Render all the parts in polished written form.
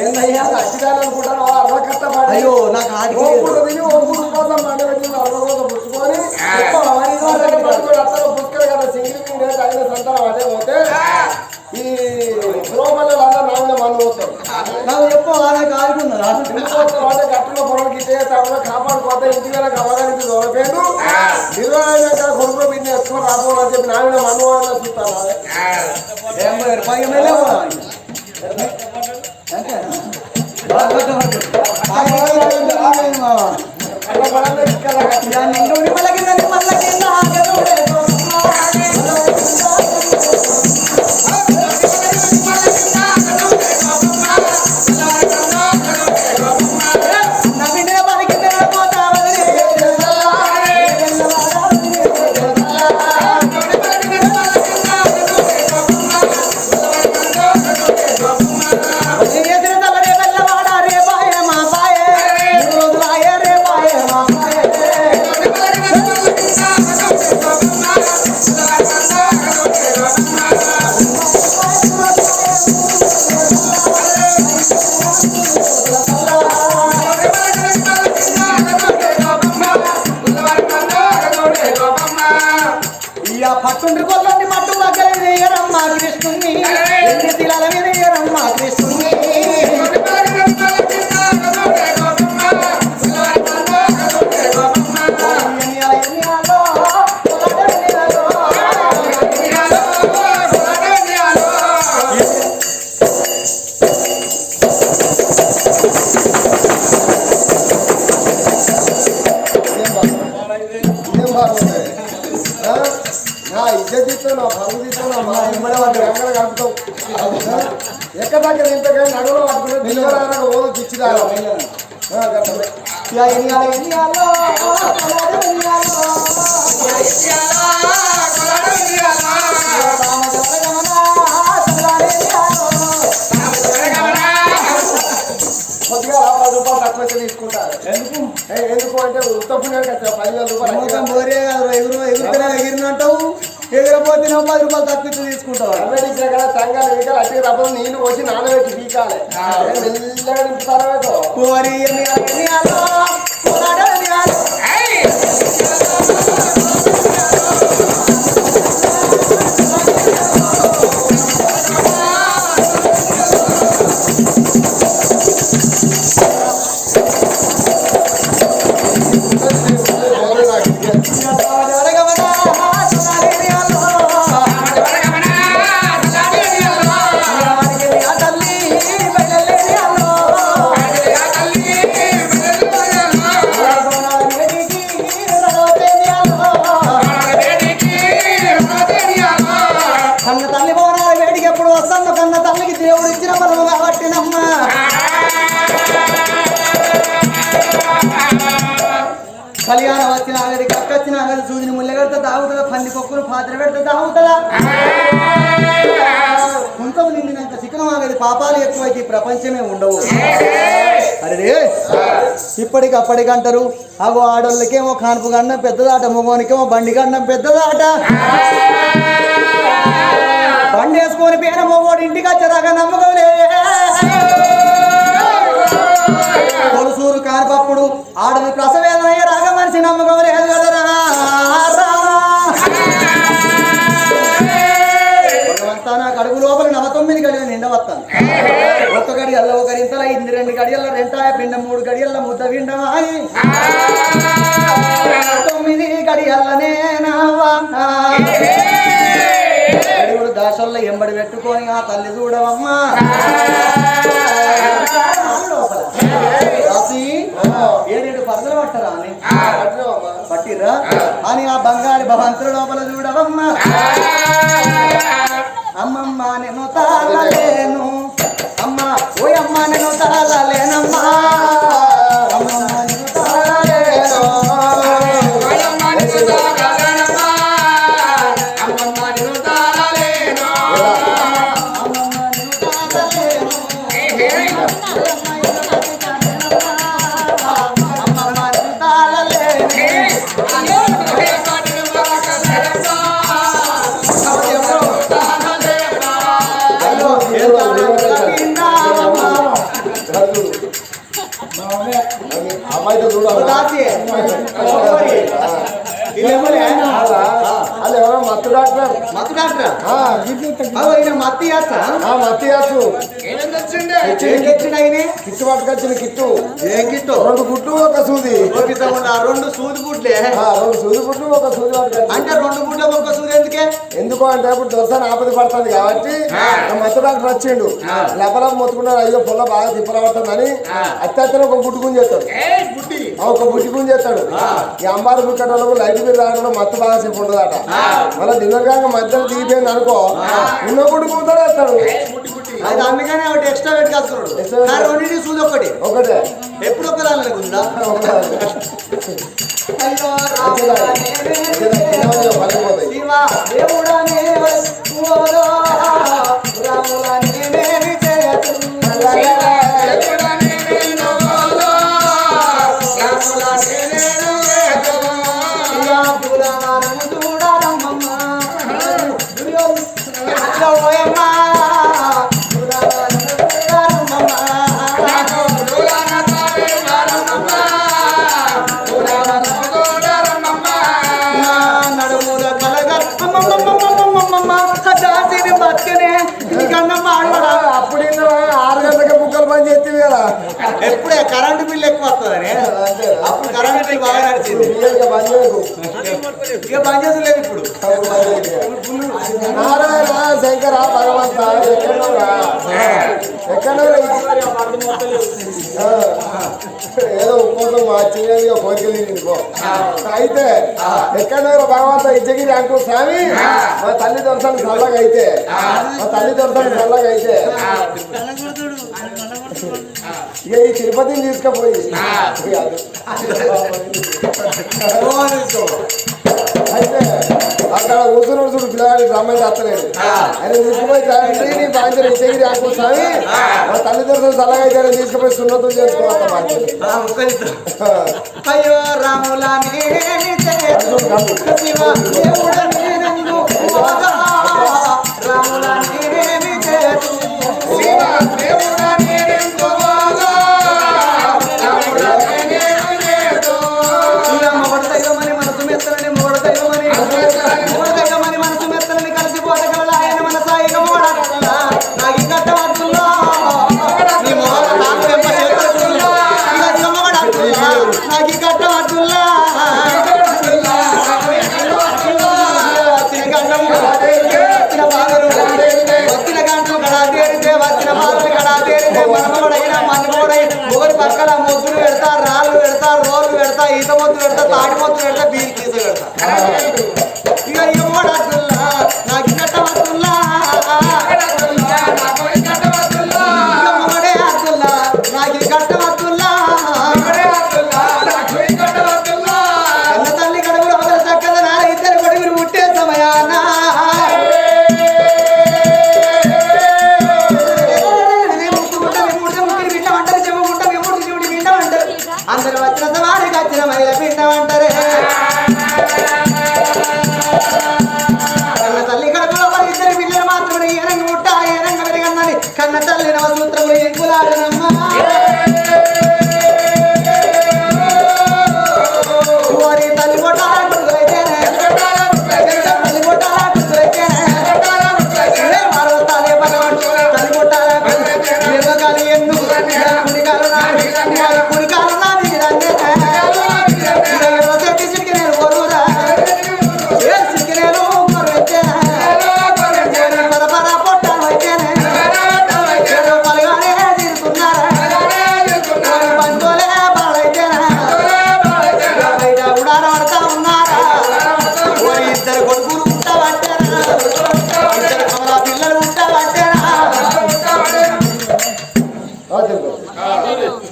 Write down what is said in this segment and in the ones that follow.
ఏందయ్యా అనుకుంటాను అరవ కష్టపడి అయ్యో నాకు ఆడికి తిని ఒప్పుడు కోసం మంట పెట్టింది అరవ కోసం పుచ్చుకొని అత్తలో పుష్కలు కదా సింగిల్ అయిన సంతానం అదే పోతే ఈ లోపల నాన్న మన్ను పోతాం నాకు చెప్పు నాకు ఆడుకున్నారా అంటే గట్టులో పొరలకి తమలో కాపాడుకోతే ఇంటి మీద కమగానికి దొరకలేదు 20 కొడుకు బిడ్డ ఎక్కువ రాబోదని చెప్పి నాన్న మన్ను వాళ్ళ చూస్తాను పట్టుండ్రి కొల్లండి మట్టు దగ్గర వేయరమ్మ కృష్ణుని ఎన్ని తిలాల మీద వేయరమ్మ కృష్ణుని ఎక్కడ దగ్గర ఇంతగా నడువులో పట్టుకుని పిచ్చిదా కొద్దిగా 10 రూపాయలు తక్కువ తీసుకుంటారు ఎందుకు అంటే ఉత్తపుణ్యానికి 10,000 రూపాయలు ఎగిరినంటావు ఎగిరపోతే 10 రూపాయలు తక్కువ తీసుకుంటావు కదా తంగాలు వీకాలి అట్టి రబ్బలు నీళ్ళు పోసి నానబెట్టి వీకాలి మెల్లగా నింపుతారో కళ్యాణం వచ్చిన ఆగది కక్క వచ్చిన ఆగది సూదిని ముళ్ళ పెడితే తాగుతుందా పంది పొక్కును పాత్ర పెడితే తాగుతుందా కుంకం నిండినంత చికనం ఆగది పాపాలు ఎక్కువైతే ప్రపంచమే ఉండవు అరే ఇప్పటికప్పటికంటారు అగో ఆడోళ్ళకేమో కానుపు గండం పెద్దదాట మగోనికేమో బండి గండం పెద్దదాట బండి వేసుకొని పేర మగోడు ఇంటికి వచ్చేదాకా నమ్మకం లేదే కొలుసూరు కానిపప్పుడు ఆడది ప్రసవేదన రాగ మనిషి నమ్మకం లేదు కదరా భగవంతా నాకు అడుగు లోపల 9 గడియలు నిండవస్తాను ఒక్క గడియల్లో ఒకరింతల 2 గడియల్ల రెంటాయ పిండ 3 గడియల్ల ముద్ద పిండమాయి 9 గడియల్లనే దాసల్లో ఎంబడి పెట్టుకొని ఆ తల్లి చూడవమ్మా ఏడు పరదలు పట్టరా అని పట్టిర్రా అని ఆ బంగారు భవంతుల లోపల చూడవమ్మా అమ్మమ్మ నేను తాళలేను అమ్మ ఓ అమ్మ నేను తాళలేనమ్మా అమ్మమ్మ నేను తాళలేను Ayo, అమ్మాయితో చూడాలి వాళ్ళు ఎవరో మత్తు డాక్టర్ మత్తు డాక్టర్ మత్తి మత్తి కిట్టు పట్టుకొచ్చిన కిట్టు ఏం కిట్టు 2 గుడ్లు 1 సూది 2 సూది గుడ్లే 2 సూది గుడ్లు 1 సూది పట్టుకొచ్చి అంటే 2 గుడ్లు 1 సూది ఎందుకు అంటే ఇప్పుడు దొరసారి ఆపది పడుతుంది కాబట్టి మత్తు డాక్టర్ వచ్చిండు లపలప మొత్తుకున్నాడు అయ్యో పొల్ల బాగా తిప్పల పడుతుందని అత్యత్తనే ఒక గుడ్డు గుంజేస్తాడు ఒక బుడ్డి గుంజేస్తాడు ఈ అంబారు బుక్కటోళ్ళకు లైట్ బిల్ రావడంలో మత్తు బాగా సేపు ఉండదట మళ్ళీ దినకాక మధ్యలో దిగిపోయింది అనుకో ఉన్న గుడ్డు గుంతాడు వేస్తాడు అది అందుకనే ఒకటి ఎక్స్ట్రా పెట్టుకొస్తున్నాడు రెండింటి సూది ఒకటే ఎప్పుడు ఒకదాని ఉందా అప్పుడు 6 గంటలకే బుక్కలు బంద్ చేస్తే కదా ఎప్పుడే కరెంటు బిల్ ఎక్కువ వస్తుందని అప్పుడు కరెంటు బిల్ బాగా నడిచింది ఇక బంద్ చేసలేదు ఇప్పుడు నారాయణ శంకర భగవంత ఎక్కడ ఏదో ఉపోసం చిన్నది కోరికలు తీసుకో అయితే ఎక్కడ భగవంత ఇచ్చగిరి అంటూ స్వామి మా తల్లి దొరసానికి చల్లగా అయితే మా తల్లి దొరసానికి చల్లగా అయితే ఇక ఈ తిరుపతిని తీసుకుపోయి అయితే అక్కడ కూర్చున్నాడు చూడు పిల్లగాడి రమ్మని అత్తలేదు ఆయన తీసుకుపోయి నీ బాధ్యత ఇచ్చగిరి అంటూ స్వామి మా తల్లి దొరసానికి చల్లగా అయితే తీసుకుపోయి సున్నతం చేసుకోవాలి అయ్యో రాములా ఒకరి పక్కన ముద్దులు పెడతా రాళ్ళు పెడతా రోడ్లు పెడతా ఈత మొద్దు పెడతా తాటి మొద్దు పెడతా బీర్ కీస పెడతా ఇక ఇవ్వడద్దుల్లా నాకు కట్టవద్దుల్లా మొగడే అద్దుల్లా నాకు కట్టవద్దుల్లా కన్న తల్లి కడుపులో ఒకరు చక్కద నాన్న 2 కొడుకులు పుట్టే సమయాన అందరు వచ్చిన వారికి వచ్చిన మహిళ పిండమంటారే కన్న తల్లి కడుపులో 2 పిల్లలు మాత్రమే ఏనంగా ముట్ట ఏనంగా పెరిగన్నది కన్న తల్లి నవసూత్రములు ఎంకులాడనమ్మా ఓరి తల్లి కొట్టాల కొడుకులైతేనే తల్లి కొట్టాల కొడుకులైతేనే మరొస్తాలే భగవంతుడు తల్లి కొట్టాల కొడుకు ఎన్ను కుడికాలు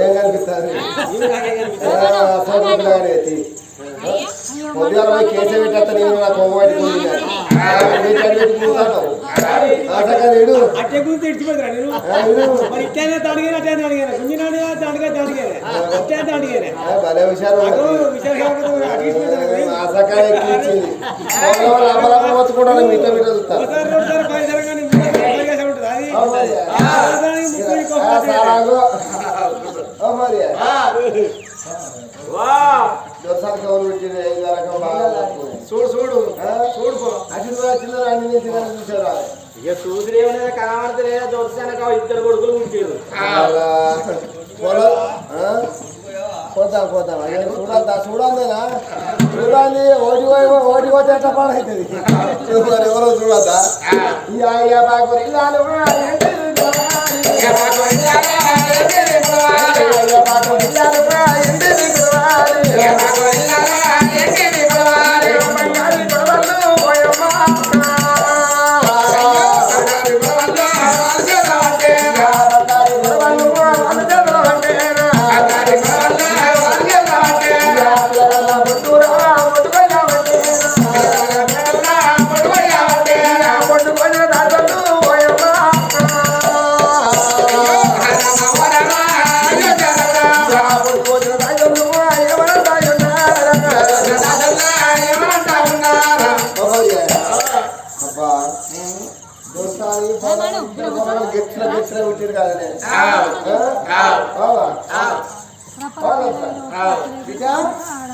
ఏం కనిపిస్తుంది పొద్దుగా పోయి కేసే పెట్టేస్తా నేను నా కోమటి భలే హుషారు ఆసకాయ ఎక్కించింది మొత్తుకుంటా మీట మీట చూస్తారు సారాగు మరి దొరసారి కవులు పెట్టింది 5 రకం బాగా చూడు చూడు చూడు అటు చిల్లర అన్ని చిల్లర చూసారా ఇక చూసి ఏమైనా కనబడతలే దొరసానక 2 కొడుకులు ఉంటారు పోతాం పోతాం చూడాలేనా చూడాలి ఓడి పోతే ఎట్లా పాడవుతుంది ఎవరో చూడద్దా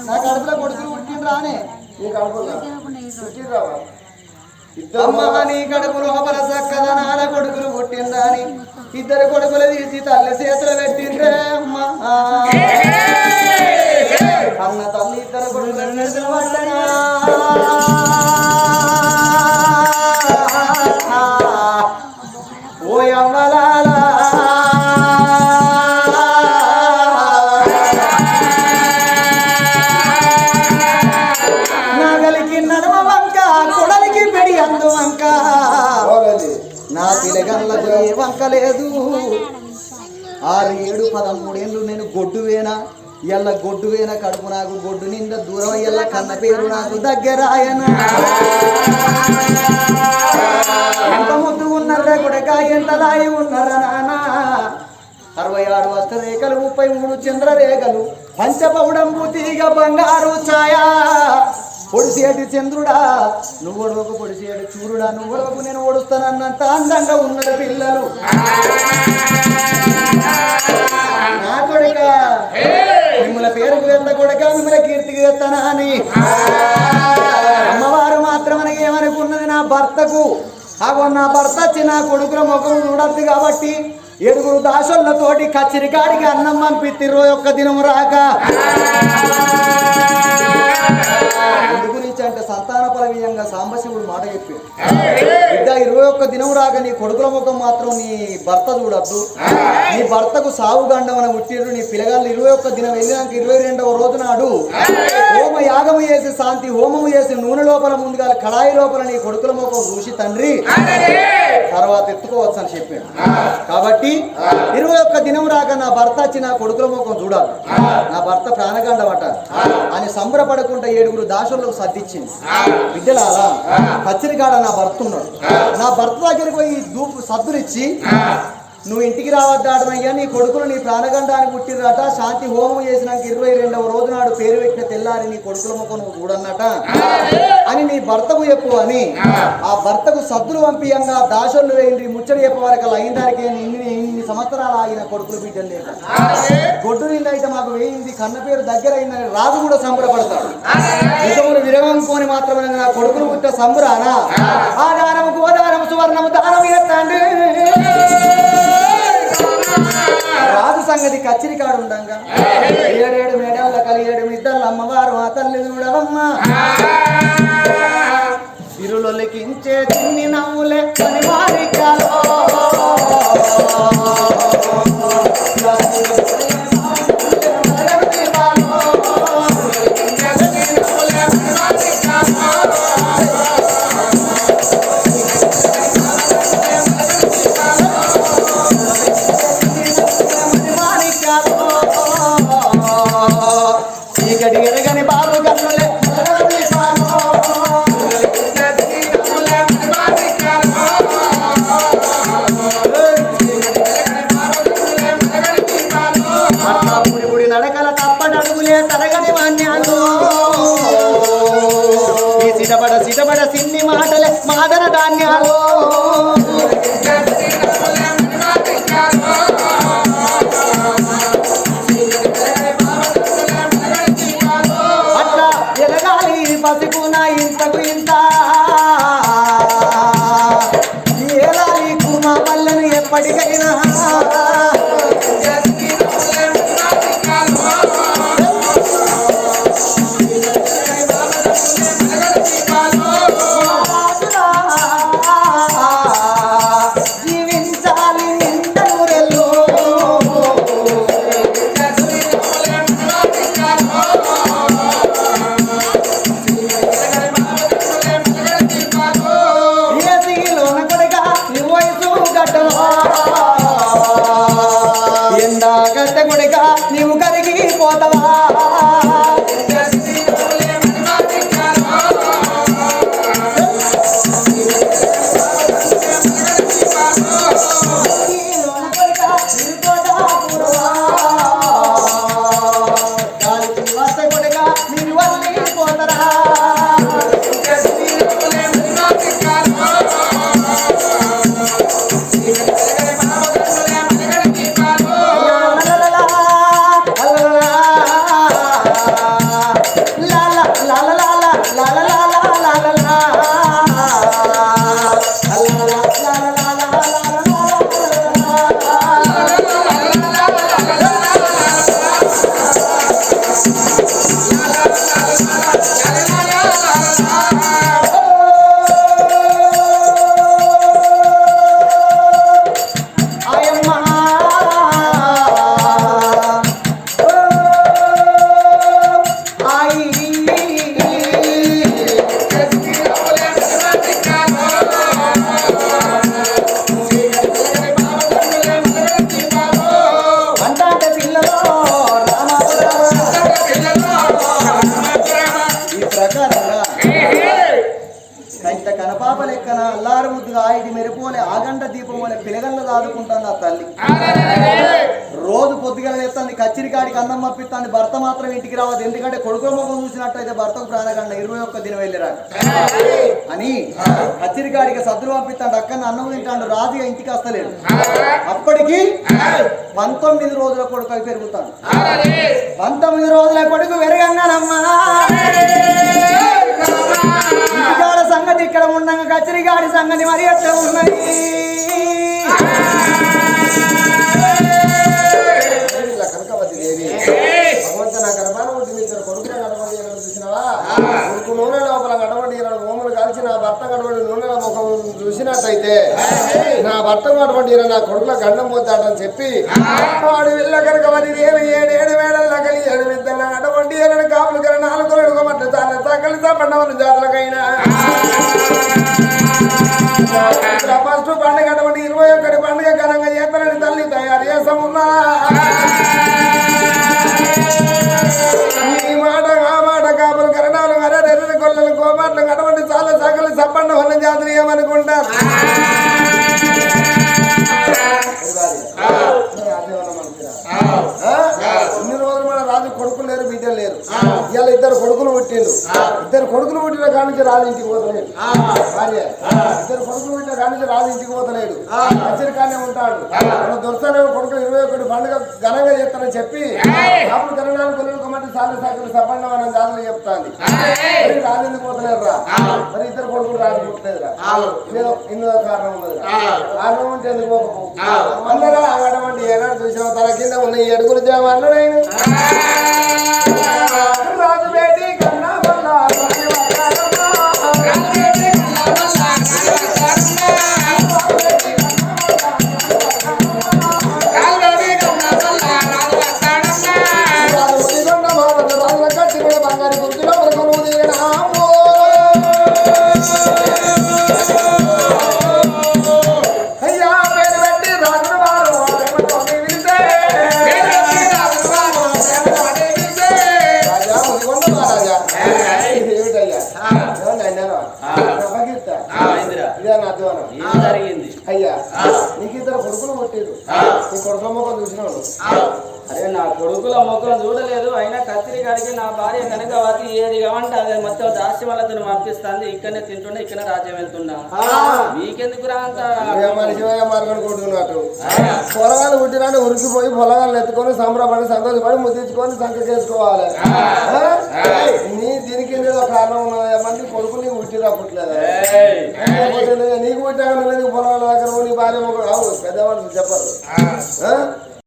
నా కడుపులో కొడుకులు పుట్టిండ్రా అని అమ్మ నీ కడుపు లోపల చక్కగా నాన్న కొడుకులు పుట్టిండ్రా అని 2 కొడుకులు తీసి తల్లి చేతులు పెట్టిండ్రే అమ్మ అన్న తల్లి 2 కొడుకులు పడ్డనా ఓ అమ్మలాలా నా పిల్లగల్లకు ఏ వంక లేదు 6, 7, 13 ఏళ్ళు నేను గొడ్డువేనా ఎల్ల గొడ్డువేనా కడుపు నాకు గొడ్డు నిండా దూరం ఎల్ల కన్న పేరు నాకు దగ్గర ఆయన ఎంత ముద్దు ఉన్నారా కొడక ఎంత లాయి ఉన్నారా నాన్న 66 హస్తరేఖలు 33 చంద్రరేఖలు పంచపౌడంబు తీగ బంగారు ఛాయా పొడిసేటి చంద్రుడా నువ్వు ఒడవకు పొడిసేటి చూరుడా నువ్వు ఒడవకు నేను ఓడుస్తానన్నంత అందంగా ఉన్నది పిల్లలు నా కొడుక మిమ్మల్ని పేరుకు వెళ్త కొడుక మిమ్మల్ని కీర్తికి ఎత్తనా అని అమ్మవారు మాత్రం మనకి ఏమనుకున్నది నా భర్తకు నా భర్త వచ్చి నా కొడుకుల ముఖం చూడద్దు కాబట్టి 7 దాసులతోటి కచ్చిరికాడికి అన్నం పంపిత్తిరో 1 దినం రాక గురించి అంటే సంతాన పరమీయంగా సాంబశివుడు మాట చెప్పాడు బిడ్డ 21 దినం రాక నీ కొడుకుల ముఖం మాత్రం నీ భర్త చూడద్దు నీ భర్తకు సాగు గండమని పుట్టిరు నీ పిల్లగాళ్ళు 21 దినం వెళ్ళినాక 22వ రోజు నాడు హోమ యాగము చేసి శాంతి హోమము చేసి నూనె లోపల ముందుగా కళాయి లోపల నీ కొడుకుల ముఖం చూసి తండ్రి తర్వాత ఎత్తుకోవచ్చు అని చెప్పాడు కాబట్టి 21 దినం రాక నా భర్త వచ్చి నా కొడుకుల ముఖం చూడాలి నా భర్త ప్రాణగండమట అని సంబరపడకుండా 7 దాసులకు సర్దిచ్చింది బిడ్డలారా కచ్చరికాడ నా భర్త ఉన్నాడు నా భర్త దగ్గరికి పోయి సద్దులు ఇచ్చి నువ్వు ఇంటికి రావద్దాడనయ్యా నీ కొడుకులు నీ ప్రాణగండానికి పుట్టిరట శాంతి హోమం చేసినాక 22వ రోజు నాడు పేరు పెట్టిన తెల్లారి నీ కొడుకుల ముఖం నువ్వు చూడన్నట అని నీ భర్తకు చెప్పు అని ఆ భర్తకు సద్దులు పంపియంగా దాసులు వేయండి ముచ్చడి చెప్పే వరకు అయిన దానికి ఇన్ని సంవత్సరాలు ఆగిన కొడుకులు బిడ్డలు లేక గొడ్డు నిండా అయితే మాకు వేయింది కన్న పేరు దగ్గర అయిందని రాజు కూడా సంబరపడతాడు నిజములు విరవంకోని మాత్రమే నా కొడుకులు పుట్ట సంబరానా ఆ దానము గోదానము సువర్ణము దానం ఎత్తండి రాజు సంగతి కచ్చిరికాడు ఉండంగా 7 మేడల కలి 7 ఇద్దరు అమ్మవారు ఆ తల్లి చూడవమ్మా సిరులొలికించే చిన్ని నవ్వులే అని వారికాలో ఎరగని బాబు గన్నులే పుడి నడకల తప్పడడుగులే తరగని మాన్యాలు ఈ సిటబడ సిన్ని మాటలే మాదన ధాన్యాలు అయినా జీవించాలి నిండూరెల్లు ఏసీలోన కొడగా నీ వయసు గడ్డవా ఎండా గడ్డ కొడగా నీవు కరిగిపోతావా కనపాప లెక్కన అల్లారు ముద్దుగా ఐదు మెరుపులే ఆగంట దీపం వలె పిలగల్ల దాదుకుంటాను ఆ తల్లి రోజు పొద్దుగల లేస్తుంది కచ్చిరికాడికి అన్నం పంపిస్తాను భర్త మాత్రం ఇంటికి రావద్దు ఎందుకంటే కొడుకు ముఖం చూసినట్టయితే భర్తకు ప్రాణగండ 21 దినం వెళ్ళిరాక అని కచ్చిరికాడికి సద్దులు పంపిస్తాడు అక్కడ అన్నం తింటాడు రాజుగా ఇంటికి వస్తలేడు అప్పటికి 19 రోజుల కొడుకు అవి పెరుగుతాడు 19 రోజుల కొడుకు పెరగంగానమ్మా సంగతి ఇక్కడ ఉండగా కచ్చరిగాడి సంగతి మరి ఎట్లా ఉన్నాయి కనకవతి దేవి భగవంత నా గర్భాన పుట్టిన ఇద్దరు కొడుకులు గడపడి చూసినావా కొడుకు నూనె లోపల గడపడి భూములు కలిసి నా భర్త గడపడి నూనెల ముఖం చూసినట్టయితే నా భర్త గడపడి నా కొడుకుల గండం పోతాడని చెప్పి వాడు వెళ్ళ కనకవతి దేవి 7 వేళల్లో కలిగి 7 విద్దల గడపడి కాపులు కల 4 కొడుకోమట్టు చాలా సకలి సంపన్నవని జాతులకైనా ఫస్ట్ పండుగ అటువంటి 21 పండుగ ఘనంగా చేస్తానని తల్లి తయారు చేస్తామున్నా ఈ మాట ఆ మాట కాపులు కరణాలు అరెర్ర కొల్లలు కోమాట్లు అటువంటి చాలా సకలి సంపన్న వల్ల జాతులు ఏమనుకుంటారు ఇన్ని రోజులు మన రాజు కొడుకులు లేరు బిడ్డలు లేరు ఇవాళ 2 కొడుకులు పుట్టిండు 2 కొడుకులు పుట్టిన కానించి రాజు ఇంటికి పోతలేడు భార్య 2 కొడుకులు పుట్టిన కానించి రాజు ఇంటికి పోతలేడు కచ్చరికానే ఉంటాడు మన దొరసనే కొడుకులు 21 పండుగ ఘనంగా చేస్తానని చెప్పి అప్పుడు తెలంగాణ కొనుగోలు మట్టి సాలు సాకులు సపండ మనం జాతులు చెప్తాంది మరి రాజు ఎందుకు పోతలేరు రా మరి 2 కొడుకులు రాజు పుట్టలేదురా ఇందులో కారణం ఉన్నది కారణం ఉంటే ఎందుకు పోకపో అందరూ అటువంటి ఏనాడు చూసాం తన కింద ఉన్న 7 జామన్నడైన రాజు బేటి కన్నా బంగారు గుర్తులో కొనుగోలు తీయనామో అయ్యా పేరు పెట్టి రాజు వారు నీ కొడుకుల ముఖం చూసినావు అరే నా కొడుకుల ముఖం చూడలేదు అయినా కత్తిరి గారికి నా భార్య కనుక వాకి ఏది కావంటే అది మొత్తం దాసి వాళ్ళతో పంపిస్తుంది ఇక్కడనే తింటున్నా ఇక్కడనే రాజ్యం వెళ్తున్నా మీకెందుకు రా అంత శివయ్య మార్గం కొడుకున్నట్టు పొలగాలు పుట్టినంటే ఉరికిపోయి పొలగాలు ఎత్తుకొని సంబరపడి సంతోషపడి ముద్దించుకొని సంకేసుకోవాలి నీ దీనికి ఏదో కారణం ఉన్నది మళ్ళీ కొడుకు నీకు పుట్టిరా పుట్టలేదు నీకు పుట్టాక పొలాల దగ్గర నీ భార్య ముగ్గురు పెద్ద మనుషులు చెప్పరు